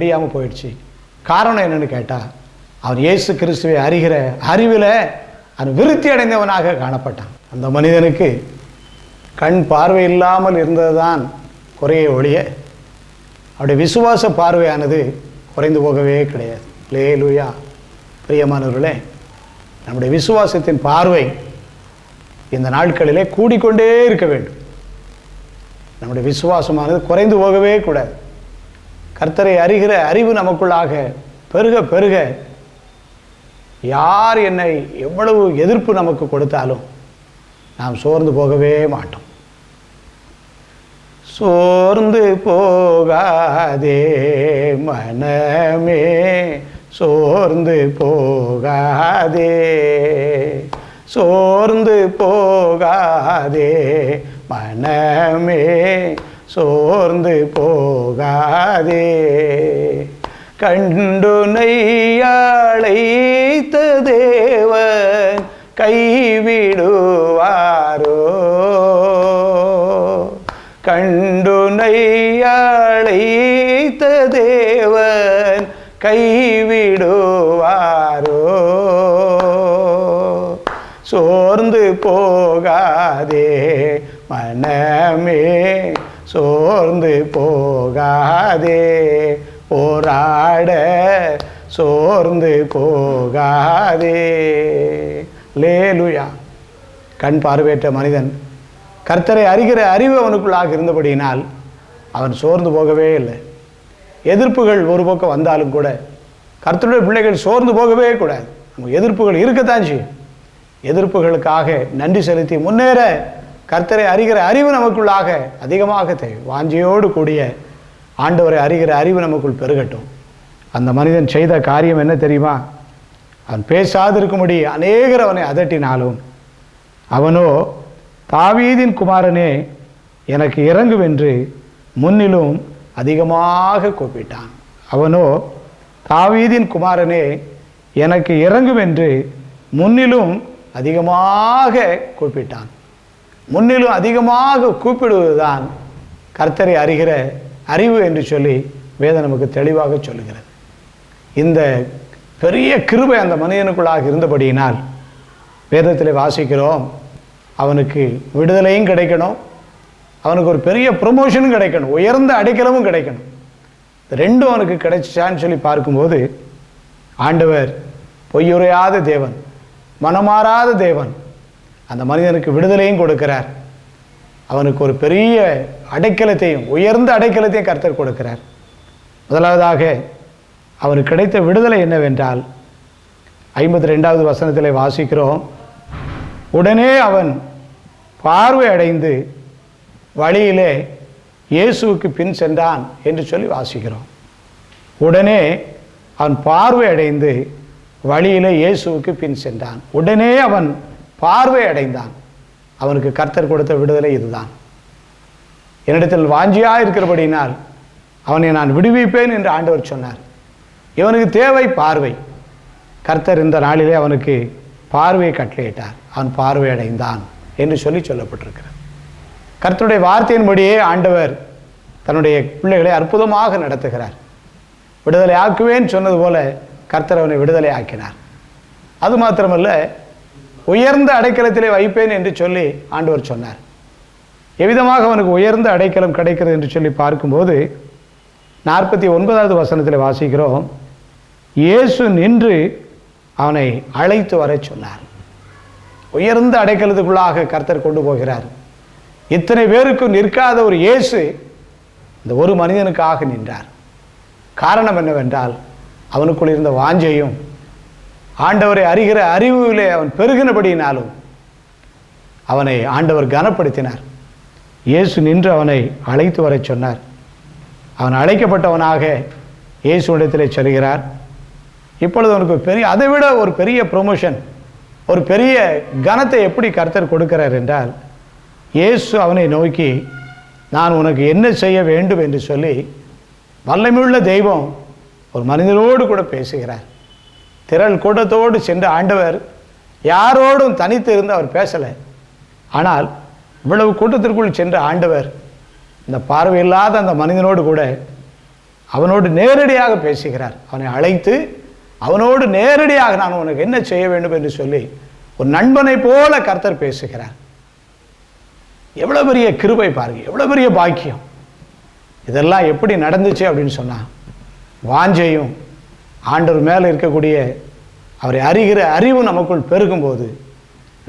முடியாமல் போயிடுச்சு. காரணம் என்னன்னு கேட்டால், அவன் இயேசு கிறிஸ்துவை அறிகிற அறிவில் அவன் விருத்தி அடைந்தவனாக காணப்பட்டான். அந்த மனிதனுக்கு கண் பார்வை இல்லாமல் இருந்தது தான் குறைய ஒழிய அவருடைய விசுவாச பார்வையானது குறைந்து போகவே கிடையாது. அல்லேலூயா. பிரியமானவர்களே, நம்முடைய விசுவாசத்தின் பார்வை இந்த நாட்களிலே கூடிக்கொண்டே இருக்க வேண்டும். நம்முடைய விசுவாசமானது குறைந்து போகவே கூடாது. கர்த்தரை அறிகிற அறிவு நமக்குள்ளாக பெருக பெருக யார் என்னை எவ்வளவு எதிர்ப்பு நமக்கு கொடுத்தாலும் நாம் சோர்ந்து போகவே மாட்டோம். சோர்ந்து போகாதே மனமே, சோர்ந்து போகாதே, சோர்ந்து போகாதே மனமே, சோர்ந்து போகாதே. கண்டுனை அழைத்த தேவன் கைவிடுவாரோ, கண்டுனை அழைத்த தேவன் கைவிடுவாரோ. சோர்ந்து போகாதே மனமே, சோர்ந்து போகாதே, போராட சோர்ந்து போகாதே. அல்லேலூயா. கண் பார்வையற்ற மனிதன் கர்த்தரை அறிகிற அறிவு அவனுக்குள்ளாக இருந்தபடியினால் அவன் சோர்ந்து போகவே இல்லை. எதிர்ப்புகள் ஒரு பக்கம் வந்தாலும் கூட கர்த்தருடைய பிள்ளைகள் சோர்ந்து போகவே கூடாது. நமக்கு எதிர்ப்புகள் இருக்கத்தான் செய்யும். எதிர்ப்புகளுக்காக நன்றி செலுத்தி முன்னேற கர்த்தரை அறிகிற அறிவு நமக்குள்ளாக அதிகமாக தேவை. வாஞ்சியோடு கூடிய ஆண்டவரை அறிகிற அறிவு நமக்குள் பெருகட்டும். அந்த மனிதன் செய்த காரியம் என்ன தெரியுமா? அவன் பேசாதிருக்கும்படி அநேகர் அவனை அதட்டினாலும் அவனோ, தாவீதின் குமாரனே எனக்கு இறங்குவென்று முன்னிலும் அதிகமாக கூப்பிட்டான். அவனோ, தாவீதின் குமாரனே எனக்கு இறங்குவென்று முன்னிலும் அதிகமாக கூப்பிட்டான். முன்னிலும் அதிகமாக கூப்பிடுவதுதான் கர்த்தரை அறிகிற அறிவு என்று சொல்லி வேதம் நமக்கு தெளிவாக சொல்லுகிறது. இந்த பெரிய கிருபை அந்த மனிதனுக்குள்ளாக இருந்தபடியினால் வேதத்தில் வாசிக்கிறோம், அவனுக்கு விடுதலையும் கிடைக்கணும், அவனுக்கு ஒரு பெரிய ப்ரொமோஷனும் கிடைக்கணும், உயர்ந்த அடைக்கலமும் கிடைக்கணும். ரெண்டும் அவனுக்கு கிடைச்சான்னு சொல்லி பார்க்கும்போது ஆண்டவர் பொய்யுரையாத தேவன், மனமாறாத தேவன் அந்த மனிதனுக்கு விடுதலையும் கொடுக்கிறார். அவனுக்கு ஒரு பெரிய அடைக்கலத்தையும் உயர்ந்த அடைக்கலத்தையும் கர்த்தர் கொடுக்கிறார். முதலாவதாக அவனுக்கு கிடைத்த விடுதலை என்னவென்றால் 52வது வசனத்தில் வாசிக்கிறோம், உடனே அவன் பார்வை அடைந்து வழியிலே இயேசுவுக்கு பின் சென்றான் என்று சொல்லி வாசிக்கிறோம். உடனே அவன் பார்வை அடைந்து வழியிலே இயேசுவுக்கு பின் சென்றான். உடனே அவன் பார்வை அடைந்தான். அவனுக்கு கர்த்தர் கொடுத்த விடுதலை இதுதான். என்னிடத்தில் வாஞ்சியாக இருக்கிறபடினால் அவனை நான் விடுவிப்பேன் என்று ஆண்டவர் சொன்னார். இவனுக்கு தேவை பார்வை. கர்த்தர் இந்த நாளிலே அவனுக்கு பார்வையை கட்டளையிட்டார். அவன் பார்வை அடைந்தான் என்று சொல்லி சொல்லப்பட்டிருக்கிறது. கர்த்தருடைய வார்த்தையின்படியே ஆண்டவர் தன்னுடைய பிள்ளைகளை அற்புதமாக நடத்துகிறார். விடுதலை ஆக்குவேன் சொன்னது போல கர்த்தர் அவனை விடுதலை ஆக்கினார். அது மாத்திரமல்ல, உயர்ந்த அடைக்கலத்திலே வைப்பேன் என்று சொல்லி ஆண்டவர் சொன்னார். எவ்விதமாக அவனுக்கு உயர்ந்த அடைக்கலம் கிடைக்கிறது என்று சொல்லி பார்க்கும்போது 49வது வசனத்தில் வாசிக்கிறோம், இயேசு நின்று அவனை அழைத்து வர சொன்னார். உயர்ந்த அடைக்கலத்துக்குள்ளாக கர்த்தர் கொண்டு போகிறார். இத்தனை பேருக்கும் நிற்காத ஒரு இயேசு இந்த ஒரு மனிதனுக்காக நின்றார். காரணம் என்னவென்றால் அவனுக்குள் இருந்த வாஞ்சையும் ஆண்டவரை அறிகிற அறிவிலே அவன் பெருகினபடியினாலும் அவனை ஆண்டவர் கனப்படுத்தினார். இயேசு நின்று அவனை அழைத்து வர சொன்னார். அவன் அழைக்கப்பட்டவனாக இயேசுவிடத்திலே செல்கிறார். இப்பொழுது அவனுக்கு பெரிய, அதை விட ஒரு பெரிய ப்ரொமோஷன், ஒரு பெரிய கனத்தை எப்படி கர்த்தர் கொடுக்கிறார் என்றால், இயேசு அவனை நோக்கி நான் உனக்கு என்ன செய்ய வேண்டும் என்று சொல்லி வல்லமையுள்ள தெய்வம் ஒரு மனிதனோடு கூட பேசுகிறார். திரள் கூட்டத்தோடு சென்ற ஆண்டவர் யாரோடும் தனித்து இருந்து அவர் பேசலை. ஆனால் இவ்வளவு கூட்டத்திற்குள் சென்ற ஆண்டவர் இந்த பார்வையில்லாத அந்த மனிதனோடு கூட அவனோடு நேரடியாக பேசுகிறார். அவனை அழைத்து அவனோடு நேரடியாக நான் உனக்கு என்ன செய்ய வேண்டும் என்று சொல்லி ஒரு நண்பனை போல கர்த்தர் பேசுகிறார். எவ்வளோ பெரிய கிருபை பாருங்க, எவ்வளோ பெரிய பாக்கியம். இதெல்லாம் எப்படி நடந்துச்சு அப்படின்னு சொன்னால், வாஞ்சையும் ஆண்டவர் மேலே இருக்கக்கூடிய அவரை அறிகிற அறிவு நமக்குள் பெருகும்போது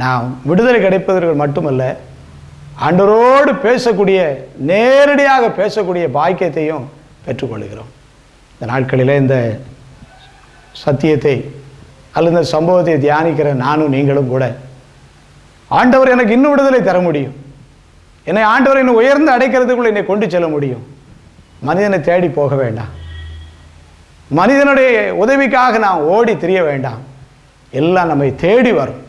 நாம் விடுதலை கிடைப்பதற்கு மட்டுமல்ல, ஆண்டவரோடு பேசக்கூடிய நேரடியாக பேசக்கூடிய பாக்கியத்தையும் பெற்றுக்கொள்கிறோம். இந்த நாட்களில் இந்த சத்தியத்தை அல்லது இந்த சம்பவத்தை தியானிக்கிற நானும் நீங்களும் கூட, ஆண்டவர் எனக்கு இன்னும் விடுதலை தர முடியும், என்னை ஆண்டவர் இன்னும் உயர்ந்து அடைக்கிறதுக்குள்ள என்னை கொண்டு செல்ல முடியும். மனிதனை தேடி போக வேண்டாம், மனிதனுடைய உதவிக்காக நாம் ஓடி திரிய வேண்டாம். எல்லாம் நம்மை தேடி வரும்.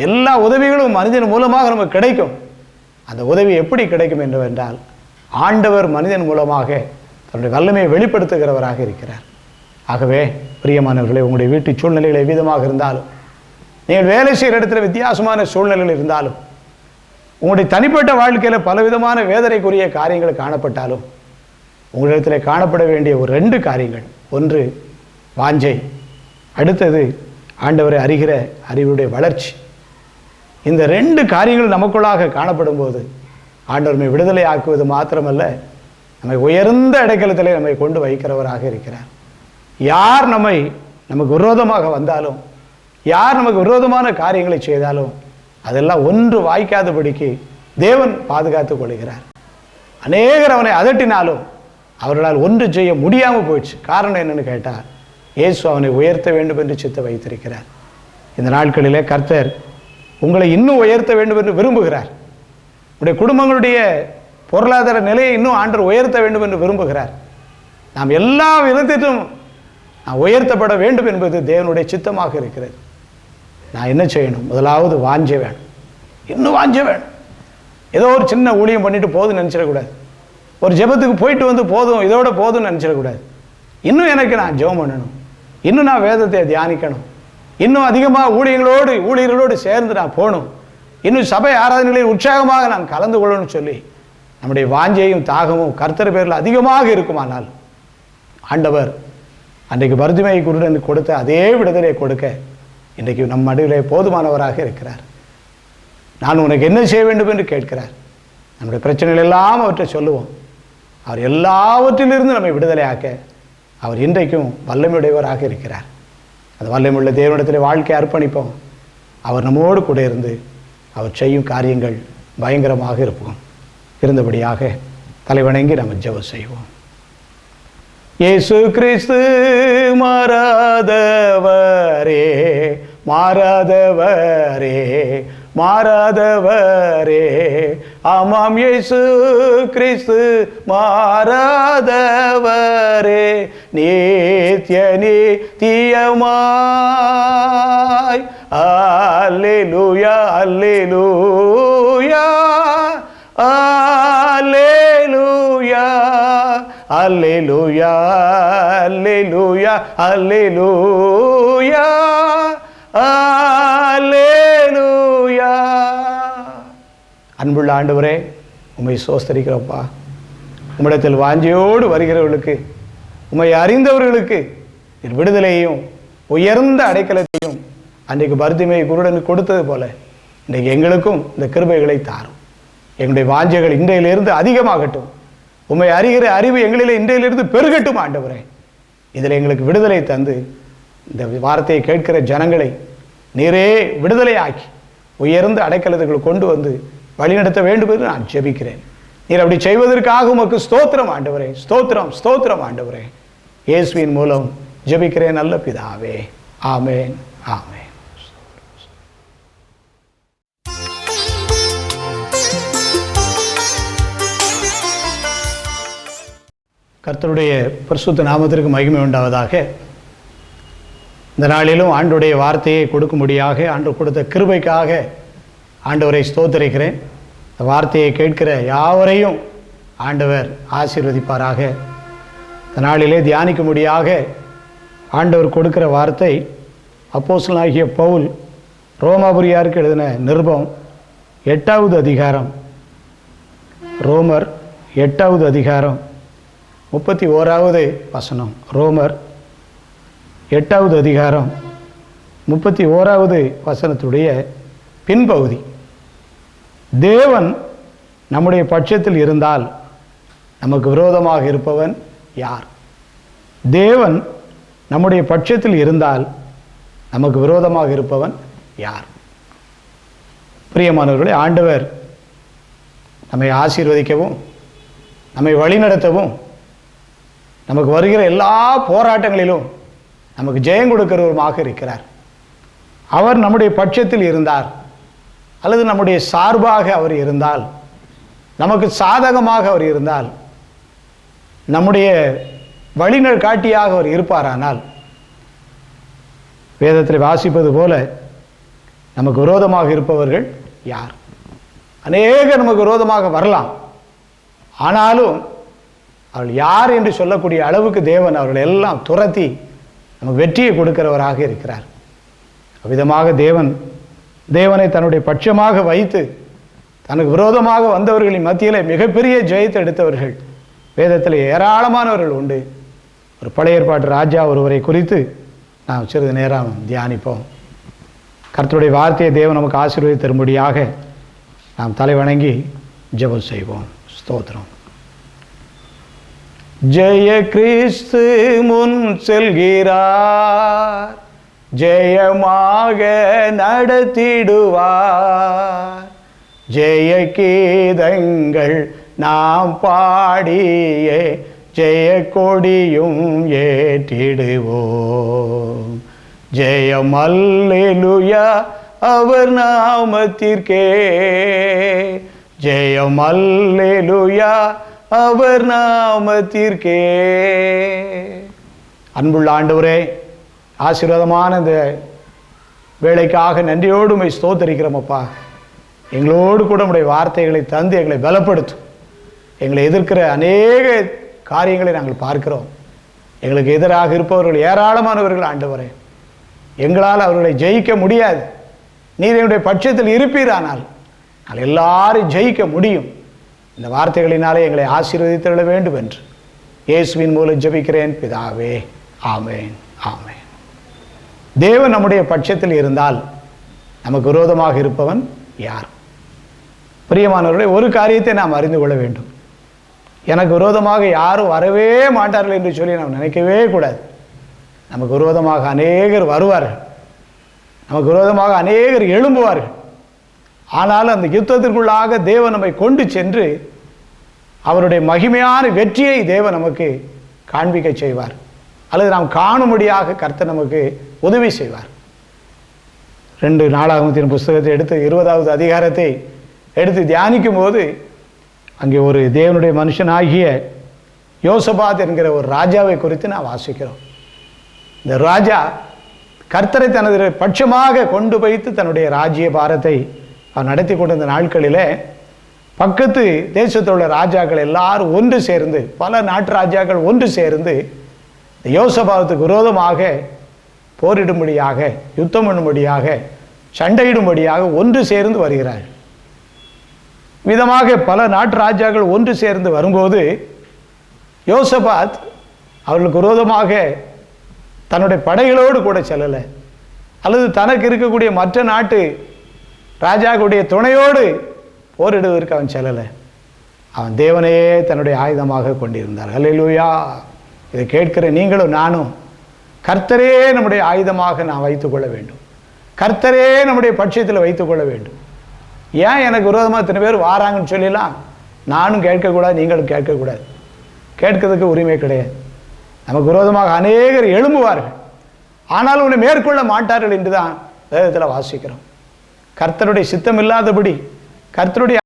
எல்லா உதவிகளும் மனிதன் மூலமாக நமக்கு கிடைக்கும். அந்த உதவி எப்படி கிடைக்கும் என்றால், ஆண்டவர் மனிதன் மூலமாக தன்னுடைய வல்லமையை வெளிப்படுத்துகிறவராக இருக்கிறார். ஆகவே பிரியமானவர்களே, உங்களுடைய வீட்டு சூழ்நிலைகள் எவ்விதமாக இருந்தாலும், நீங்கள் வேலை செய்கிற இடத்துல வித்தியாசமான சூழ்நிலைகள் இருந்தாலும், உங்களுடைய தனிப்பட்ட வாழ்க்கையில் பலவிதமான வேதனைக்குரிய காரியங்கள் காணப்பட்டாலும், உங்களிடத்தில் காணப்பட வேண்டிய ஒரு 2 காரியங்கள், ஒன்று வாஞ்சை, அடுத்தது ஆண்டவரை அறிகிற அறிவுடைய வளர்ச்சி. இந்த 2 காரியங்கள் நமக்குள்ளாக காணப்படும் போது ஆண்டவர் விடுதலை ஆக்குவது மாத்திரமல்ல, நம்மை உயர்ந்த இடைக்கலத்திலே நம்மை கொண்டு வைக்கிறவராக இருக்கிறார். யார் நமக்கு விரோதமாக வந்தாலும், யார் நமக்கு விரோதமான காரியங்களை செய்தாலும் அதெல்லாம் ஒன்று வாய்க்காதபடிக்கு தேவன் பாதுகாத்துக் கொள்கிறார். அநேகர் அவனை அதட்டினாலும் அவர்களால் ஒன்று செய்ய முடியாமல் போயிடுச்சு. காரணம் என்னன்னு கேட்டால், இயேசு அவனை உயர்த்த வேண்டும் என்று சித்த வைத்திருக்கிறார். இந்த நாட்களிலே கர்த்தர் உங்களை இன்னும் உயர்த்த வேண்டும் என்று விரும்புகிறார். உங்களுடைய குடும்பங்களுடைய பொருளாதார நிலையை இன்னும் ஆண்டவர் உயர்த்த வேண்டும் என்று விரும்புகிறார். நாம் எல்லா விதத்திலும் நான் உயர்த்தப்பட வேண்டும் என்பது தேவனுடைய சித்தமாக இருக்கிறது. நான் என்ன செய்யணும்? முதலாவது வாஞ்சை வேணும், இன்னும் வாஞ்சை வேணும். ஏதோ ஒரு சின்ன ஊழியம் பண்ணிட்டு போதும்னு நினச்சிடக்கூடாது. ஒரு ஜெபத்துக்கு போயிட்டு வந்து போதும், இதோட போதும்னு நினச்சிடக்கூடாது. இன்னும் எனக்கு நான் ஜெபம் பண்ணணும், இன்னும் நான் வேதத்தை தியானிக்கணும், இன்னும் அதிகமாக ஊழியர்களோடு சேர்ந்து நான் போகணும், இன்னும் சபை ஆராதனைகளில் உற்சாகமாக நான் கலந்து கொள்ளணும்னு சொல்லி நம்முடைய வாஞ்சையும் தாகமும் கர்த்தர் பேரில் அதிகமாக இருக்குமானால், ஆண்டவர் அன்றைக்கு பர்திமை குருடன் கொடுத்த அதே விடுதலை கொடுக்க இன்றைக்கு நம் நடுவிலே போதுமானவராக இருக்கிறார். நான் உனக்கு என்ன செய்ய வேண்டும் என்று கேட்கிறார். நம்முடைய பிரச்சனைகள் எல்லாம் அவற்றை சொல்லுவோம். அவர் எல்லாவற்றிலிருந்து நம்மை விடுதலையாக்க அவர் இன்றைக்கும் வல்லமையுடையவராக இருக்கிறார். அந்த வல்லமையுள்ள தேவனிடத்தில் வாழ்க்கையை அர்ப்பணிப்போம். அவர் நம்மோடு கூட இருந்து அவர் செய்யும் காரியங்கள் பயங்கரமாக இருந்தபடியாக தலைவணங்கி நம்ம ஜெபம் செய்வோம். இயேசு கிறிஸ்து மாறாதவரே, மாறாதவரே, மாறாதவரே, ஆமாம் இயேசு கிறிஸ்து மாறாதவரே, நித்திய நித்தியமாய். அல்லேலூயா, அல்லேலூயா, அல்லேலூயா, அல்லேலூயா, அல்லேலூயா, அல்லேலூயா, அல்லேலூயா. அன்புள்ள ஆண்டவரே, உம்மை ஸ்தோத்திரிக்கிறோப்பா. உம்மிடத்தில் வாஞ்சையோடு வருகிறவர்களுக்கு, உம்மை அறிந்தவர்களுக்கு விடுதலையும் உயர்ந்த அடைக்கலத்தையும் அன்றைக்கு பர்திமை குருடன் கொடுத்தது போல இன்றைக்கு எங்களுக்கும் இந்த கிருபைகளை தாரும். எங்களுடைய வாஞ்சைகள் இன்றையிலிருந்து அதிகமாகட்டும். உம்மை அறிகிற அறிவு எங்களிலே இன்றையிலிருந்து பெருகட்டும் ஆண்டவரே. இதில் எங்களுக்கு விடுதலை தந்து இந்த வார்த்தையை கேட்கிற ஜனங்களை நீரே விடுதலை ஆக்கி உயர்ந்த அடைக்கலத்துக்குள் கொண்டு வந்து வழிநடத்த வேண்டும் என்று நான் ஜெபிக்கிறேன். நீர் அப்படி செய்வதற்காக உமக்கு ஸ்தோத்திரம் ஆண்டவரே, ஸ்தோத்திரம், ஸ்தோத்திரம் ஆண்டவரே. இயேசுவின் மூலம் ஜெபிக்கிறேன் நல்ல பிதாவே. ஆமேன், ஆமேன். கர்த்தருடைய பரிசுத்த நாமத்திற்கு மகிமை உண்டாவதாக. இந்த நாளிலும் ஆண்டவருடைய வார்த்தையை கொடுக்கும்படியாக ஆண்டவர் கொடுத்த கிருபைக்காக ஆண்டவரை ஸ்தோத்திரிக்கிறேன். இந்த வார்த்தையை கேட்கிற யாவரையும் ஆண்டவர் ஆசீர்வதிப்பாராக. இந்த நாளிலே தியானிக்கும்படியாக ஆண்டவர் கொடுக்கிற வார்த்தை அப்போஸ்தலனாகிய பவுல் ரோமாபுரியாருக்கு எழுதின நிருபம் 8வது அதிகாரம், ரோமர் 8வது அதிகாரம் 31வது வசனம். ரோமர் 8வது அதிகாரம் 31வது வசனத்துடைய பின்பகுதி. தேவன் நம்முடைய பட்சத்தில் இருந்தால் நமக்கு விரோதமாக இருப்பவன் யார்? தேவன் நம்முடைய பட்சத்தில் இருந்தால் நமக்கு விரோதமாக இருப்பவன் யார்? பிரியமானவர்களே, ஆண்டவர் நம்மை ஆசீர்வதிக்கவும் நம்மை வழிநடத்தவும் நமக்கு வருகிற எல்லா போராட்டங்களிலும் நமக்கு ஜெயம் கொடுக்கிறவருமாக இருக்கிறார். அவர் நம்முடைய பட்சத்தில் இருந்தார் அல்லது நம்முடைய சார்பாக அவர் இருந்தால், நமக்கு சாதகமாக அவர் இருந்தால், நம்முடைய வழிநடக்காட்டியாக அவர் இருப்பாரானால், வேதத்தில் வாசிப்பது போல நமக்கு விரோதமாக இருப்பவர்கள் யார்? அநேகர் நமக்கு விரோதமாக வரலாம். ஆனாலும் அவர்கள் யார் என்று சொல்லக்கூடிய அளவுக்கு தேவன் அவர்களை எல்லாம் துரத்தி நமக்கு வெற்றியை கொடுக்கிறவராக இருக்கிறார். அவ்விதமாக தேவனை தன்னுடைய பட்சமாக வைத்து தனக்கு விரோதமாக வந்தவர்களின் மத்தியில் மிகப்பெரிய ஜெயத்தை எடுத்தவர்கள் வேதத்தில் ஏராளமானவர்கள் உண்டு. ஒரு பழைய ஏற்பாட்டு ராஜா ஒருவரை குறித்து நாம் சிறிது நேரம் தியானிப்போம். கர்த்தருடைய வார்த்தையை தேவன் நமக்கு ஆசீர்வதித்து தரும்படியாக நாம் தலை வணங்கி ஜெபம் செய்வோம். ஸ்தோத்திரம். ஜெய கிறிஸ்து முன் செல்கிறார், ஜெயமாக நடத்திடுவார். ஜெய கீதங்கள் நாம் பாடியே ஜெய கொடியும் ஏற்றிடுவோம். ஜெயம் அல்லேலூயா அவர் நாமத்திற்கே, ஜெயம் அல்லேலூயா அவர் நாமத்திற்கே. அன்புள்ள ஆண்டவரே, ஆசீர்வாதமான இந்த வேலைக்காக நன்றியோடு உம்மை ஸ்தோத்தரிக்கிறோம் அப்பா. எங்களோடு கூட உம்முடைய வார்த்தைகளை தந்து எங்களை பலப்படுத்தும். எங்களை எதிர்க்கிற அநேக காரியங்களை நாங்கள் பார்க்கிறோம். எங்களுக்கு எதிராக இருப்பவர்கள் ஏராளமானவர்கள் ஆண்டவரே. எங்களால் அவர்களை ஜெயிக்க முடியாது. நீர் என்னுடைய பட்சத்தில் இருப்பீரானால் நாங்கள் எல்லாரும் ஜெயிக்க முடியும். இந்த வார்த்தைகளினாலே எங்களை ஆசீர்வதித்திட வேண்டும் என்று இயேசுவின் மூலம் ஜெபிக்கிறேன் பிதாவே. ஆமேன், ஆமேன். தேவன் நம்முடைய பட்சத்தில் இருந்தால் நமக்கு விரோதமாக இருப்பவன் யார்? பிரியமானவர்களே, ஒரு காரியத்தை நாம் அறிந்து கொள்ள வேண்டும். எனக்கு விரோதமாக யாரும் வரவே மாட்டார்கள் என்று சொல்லி நாம் நினைக்கவே கூடாது. நமக்கு விரோதமாக அநேகர் வருவார்கள், நமக்கு விரோதமாக அநேகர் எழும்புவார்கள். ஆனால் அந்த யுத்தத்திற்குள்ளாக தேவன் நம்மை கொண்டு சென்று அவருடைய மகிமையான வெற்றியை தேவன் நமக்கு காண்பிக்க செய்வார், அல்லது நாம் காணும்படியாக கர்த்தர் நமக்கு உதவி செய்வார். 2 நாளாகமத்தின் புஸ்தகத்தை எடுத்து 20வது அதிகாரத்தை எடுத்து தியானிக்கும் போது அங்கே ஒரு தேவனுடைய மனுஷனாகிய யோசபாத் என்கிற ஒரு ராஜாவை குறித்து நான் வாசிக்கிறோம். இந்த ராஜா கர்த்தரை தனது பட்சமாக கொண்டு வைத்து தன்னுடைய ராஜ்ய பாரத்தை அவர் நடத்தி கொண்டிருந்த நாட்களிலே பக்கத்து தேசத்தில் உள்ள ராஜாக்கள் எல்லாரும் ஒன்று சேர்ந்து, பல நாட்டு ராஜாக்கள் ஒன்று சேர்ந்து யோசபாத்துக்கு விரோதமாக போரிடும்படியாக, யுத்தம் பண்ணும்படியாக, சண்டையிடும்படியாக ஒன்று சேர்ந்து வருகிறார்கள். விதமாக பல நாட்டு ராஜாக்கள் ஒன்று சேர்ந்து வரும்போது யோசபாத் அவர்களுக்கு விரோதமாக தன்னுடைய படைகளோடு கூட செல்லலை, அல்லது தனக்கு இருக்கக்கூடிய மற்ற நாட்டு ராஜாக்களுடைய துணையோடு போரிடுவதற்கு அவன் செல்லலை. அவன் தேவனையே தன்னுடைய ஆயுதமாக கொண்டிருந்தார். அல்லேலூயா. இதை கேட்கிற நீங்களும் நானும் கர்த்தரே நம்முடைய ஆயுதமாக நான் வைத்துக்கொள்ள வேண்டும். கர்த்தரே நம்முடைய பட்சத்தில் வைத்துக்கொள்ள வேண்டும். ஏன் எனக்கு விரோதமாக இத்தனை பேர் வாராங்கன்னு சொல்லலாம் நானும் கேட்கக்கூடாது, நீங்களும் கேட்கக்கூடாது. கேட்கறதுக்கு உரிமை கிடையாது. நமக்கு விரோதமாக அநேகர் எழும்புவார்கள், ஆனால் உன்னை மேற்கொள்ள மாட்டார்கள் என்று தான் வேதத்தில் வாசிக்கிறோம். கர்த்தருடைய சித்தம் இல்லாதபடி, கர்த்தருடைய